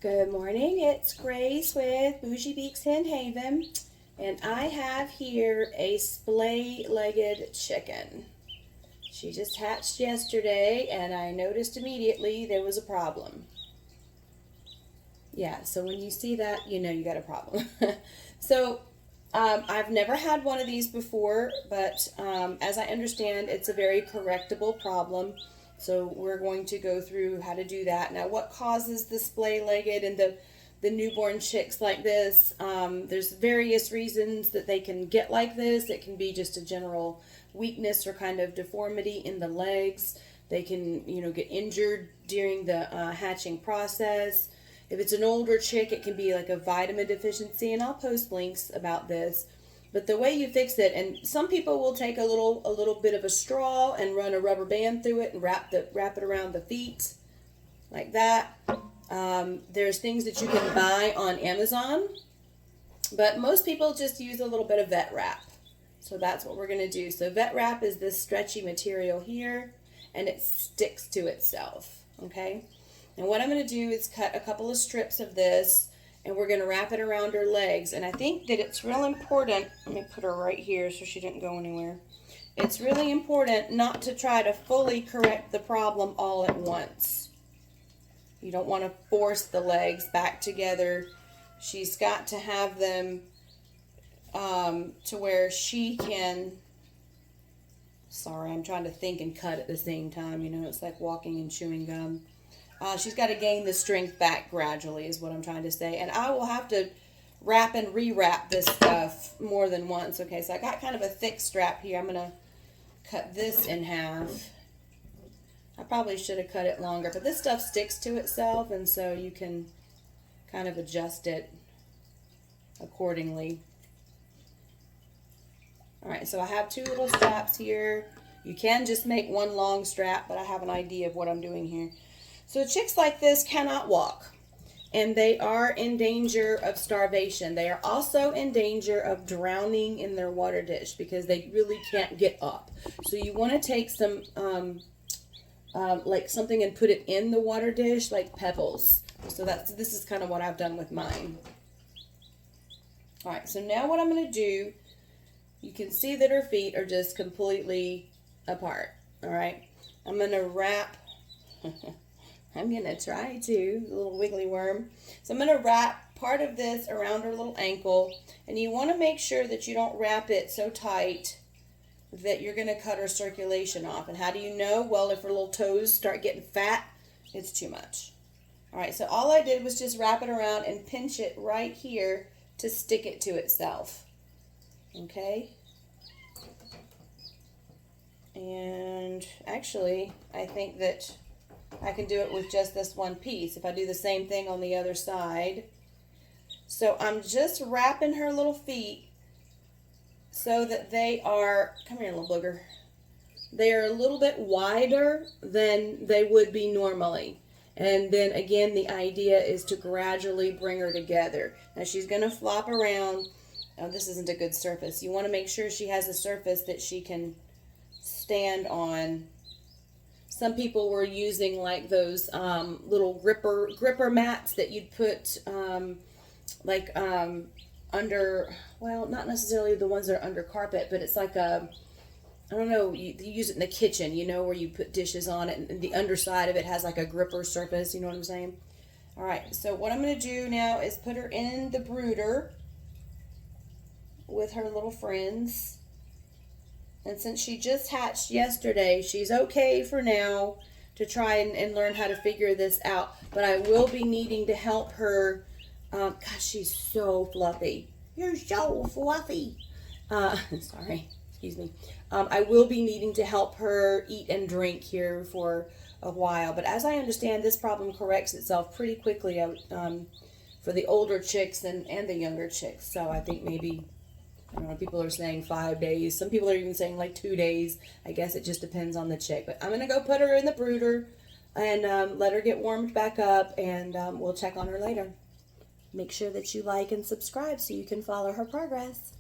Good morning, it's Grace with Boujee Beaks in Haven, and I have here a splay-legged chicken. She just hatched yesterday, and I noticed immediately there was a problem. Yeah, so when you see that, you know you got a problem. I've never had one of these before, but as I understand, it's a very correctable problem. So we're going to go through how to do that. Now, what causes the splay-legged and the newborn chicks like this? There's various reasons that they can get like this. It can be just a general weakness or kind of deformity in the legs. They can, get injured during the hatching process. If it's an older chick, it can be like a vitamin deficiency, and I'll post links about this. But the way you fix it, and some people will take a little bit of a straw and run a rubber band through it and wrap it around the feet like that. There's things that you can buy on Amazon, but most people just use a little bit of vet wrap. So that's what we're going to do. So vet wrap is this stretchy material here, and it sticks to itself, okay? And what I'm going to do is cut a couple of strips of this, and we're going to wrap it around her legs. And I think that it's real important, let me put her right here so she didn't go anywhere. It's really important not to try to fully correct the problem all at once. You don't want to force the legs back together. She's got to have them to where she can, sorry, I'm trying to think and cut at the same time. It's like walking and chewing gum. She's got to gain the strength back gradually is what I'm trying to say. And I will have to wrap and re-wrap this stuff more than once. Okay, so I got kind of a thick strap here. I'm going to cut this in half. I probably should have cut it longer, but this stuff sticks to itself, and so you can kind of adjust it accordingly. All right, so I have two little straps here. You can just make one long strap, but I have an idea of what I'm doing here. So chicks like this cannot walk, and they are in danger of starvation. They are also in danger of drowning in their water dish because they really can't get up. So you want to take some, like something and put it in the water dish, like pebbles. So this is kind of what I've done with mine. All right, so now what I'm going to do, you can see that her feet are just completely apart. All right, I'm going to wrap... I'm going to try to, the little wiggly worm. So I'm going to wrap part of this around her little ankle. And you want to make sure that you don't wrap it so tight that you're going to cut her circulation off. And how do you know? Well, if her little toes start getting fat, it's too much. All right, so all I did was just wrap it around and pinch it right here to stick it to itself. Okay? And actually, I think that I can do it with just this one piece if I do the same thing on the other side. So I'm just wrapping her little feet so that they are, come here little booger, they are a little bit wider than they would be normally. And then again, the idea is to gradually bring her together. Now she's going to flop around. Oh, this isn't a good surface. You want to make sure she has a surface that she can stand on. Some people were using like those little gripper mats that you'd put under, well, not necessarily the ones that are under carpet, but it's like a, I don't know, you use it in the kitchen, where you put dishes on it, and the underside of it has like a gripper surface, you know what I'm saying? All right, so what I'm going to do now is put her in the brooder with her little friends. And since she just hatched yesterday, she's okay for now to try and learn how to figure this out. But I will be needing to help her. Gosh, she's so fluffy. You're so fluffy. Sorry, excuse me. I will be needing to help her eat and drink here for a while. But as I understand, this problem corrects itself pretty quickly for the older chicks and the younger chicks. So I think maybe... I don't know, people are saying 5 days. Some people are even saying like 2 days. I guess it just depends on the chick. But I'm going to go put her in the brooder and let her get warmed back up, and we'll check on her later. Make sure that you like and subscribe so you can follow her progress.